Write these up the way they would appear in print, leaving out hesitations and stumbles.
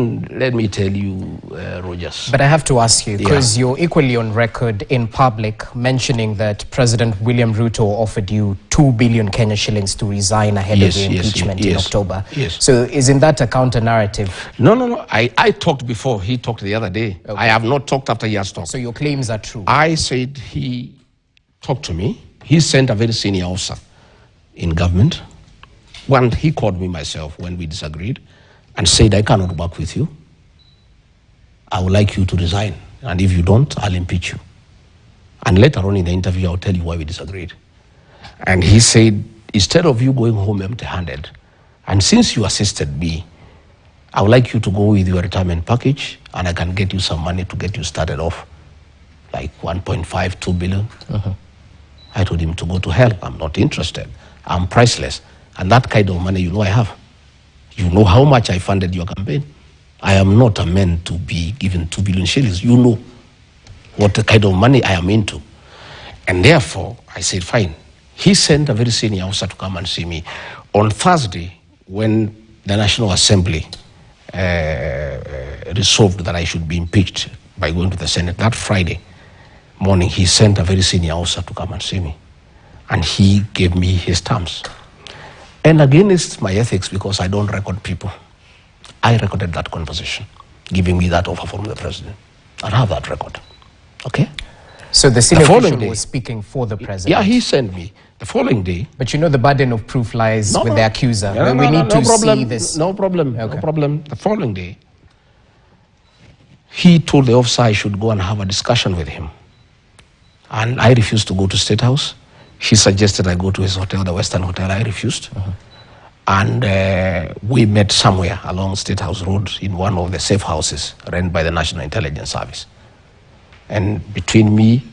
again, let me tell you, Rogers. But I have to ask you, because you're equally on record in public mentioning that President William Ruto offered you 2 billion Kenya shillings to resign ahead of the impeachment in October. Yes. So isn't that a counter-narrative? No. I talked before. He talked the other day. Okay. I have not talked after he has talked. So your claims are true? I said he talked to me. He sent a very senior officer in government. One, he called me myself when we disagreed and said, I cannot work with you. I would like you to resign. And if you don't, I'll impeach you. And later on in the interview, I'll tell you why we disagreed. And he said, instead of you going home empty-handed, and since you assisted me, I would like you to go with your retirement package, and I can get you some money to get you started off, like 1.5, 2 billion. I told him to go to hell. I'm not interested. I'm priceless. And that kind of money, you know I have. You know how much I funded your campaign. I am not a man to be given 2 billion shillings. You know what the kind of money I am into. And therefore, I said, fine. He sent a very senior officer to come and see me. On Thursday, when the National Assembly resolved that I should be impeached by going to the Senate, that Friday morning, he sent a very senior officer to come and see me. And he gave me his terms. And against my ethics, because I don't record people, I recorded that conversation, giving me that offer from the president. I have that record. Okay? So the senior official was speaking for the president? Yeah, he sent me. The following day... But you know the burden of proof lies with the accuser. We need to see this. No problem. The following day, he told the officer I should go and have a discussion with him. And I refused to go to State House. He suggested I go to his hotel, the Western Hotel. I refused. And we met somewhere along State House Road in one of the safe houses run by the National Intelligence Service. And between me,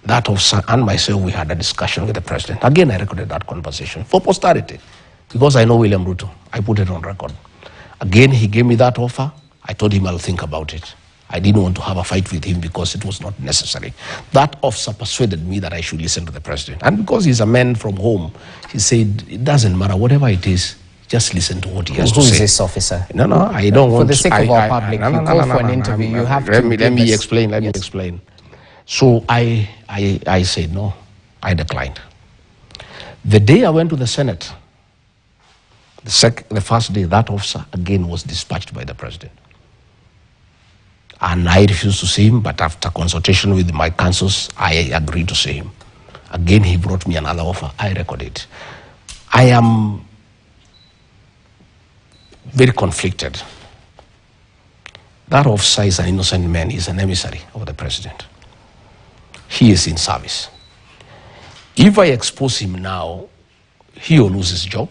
that officer, and myself, we had a discussion with the president. Again, I recorded that conversation for posterity because I know William Ruto. I put it on record. Again, he gave me that offer. I told him I'll think about it. I didn't want to have a fight with him because it was not necessary. That officer persuaded me that I should listen to the president. And because he's a man from home, he said, it doesn't matter, whatever it is, just listen to what he has to say. Who is this officer? No, I don't want to... For the sake of our public, you call for an interview, you have to... Let me explain. So I said no, I declined. The day I went to the Senate, the first day, that officer again was dispatched by the president. And I refused to see him, but after consultation with my counsels, I agreed to see him. Again, he brought me another offer. I recorded. I am very conflicted. That officer is an innocent man. He's an emissary of the president. He is in service. If I expose him now, he will lose his job.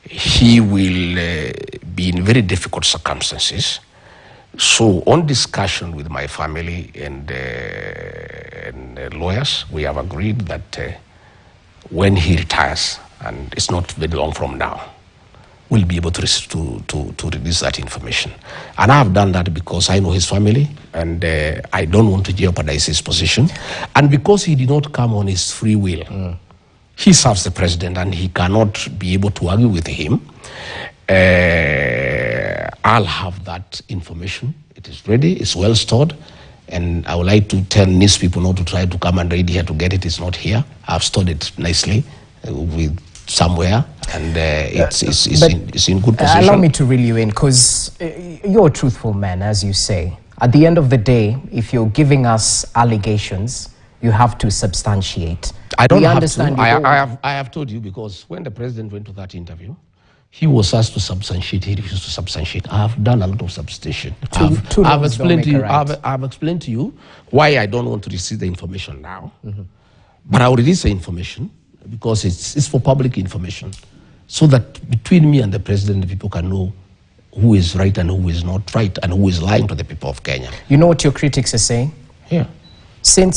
He will be in very difficult circumstances. So on discussion with my family and lawyers, we have agreed that when he retires, and it's not very long from now, we'll be able to release that information. And I have done that because I know his family and I don't want to jeopardize his position. And because he did not come on his free will, he serves the president and he cannot be able to argue with him. I'll have that information. It is ready, it's well stored, and I would like to tell these people not to try to come and read here to get it. It's not here. I've stored it nicely with somewhere, and it's in good position. Allow me to reel you in, because you're a truthful man, as you say. At the end of the day, if you're giving us allegations, you have to substantiate. I don't have to. I have told you, because when the president went to that interview, he was asked to substantiate. He refused to substantiate. I have done a lot of substantiation. I've explained to you why I don't want to receive the information now. But I will release the information because it's for public information, so that between me and the president, the people can know who is right and who is not right and who is lying to the people of Kenya. You know what your critics are saying? Yeah. Since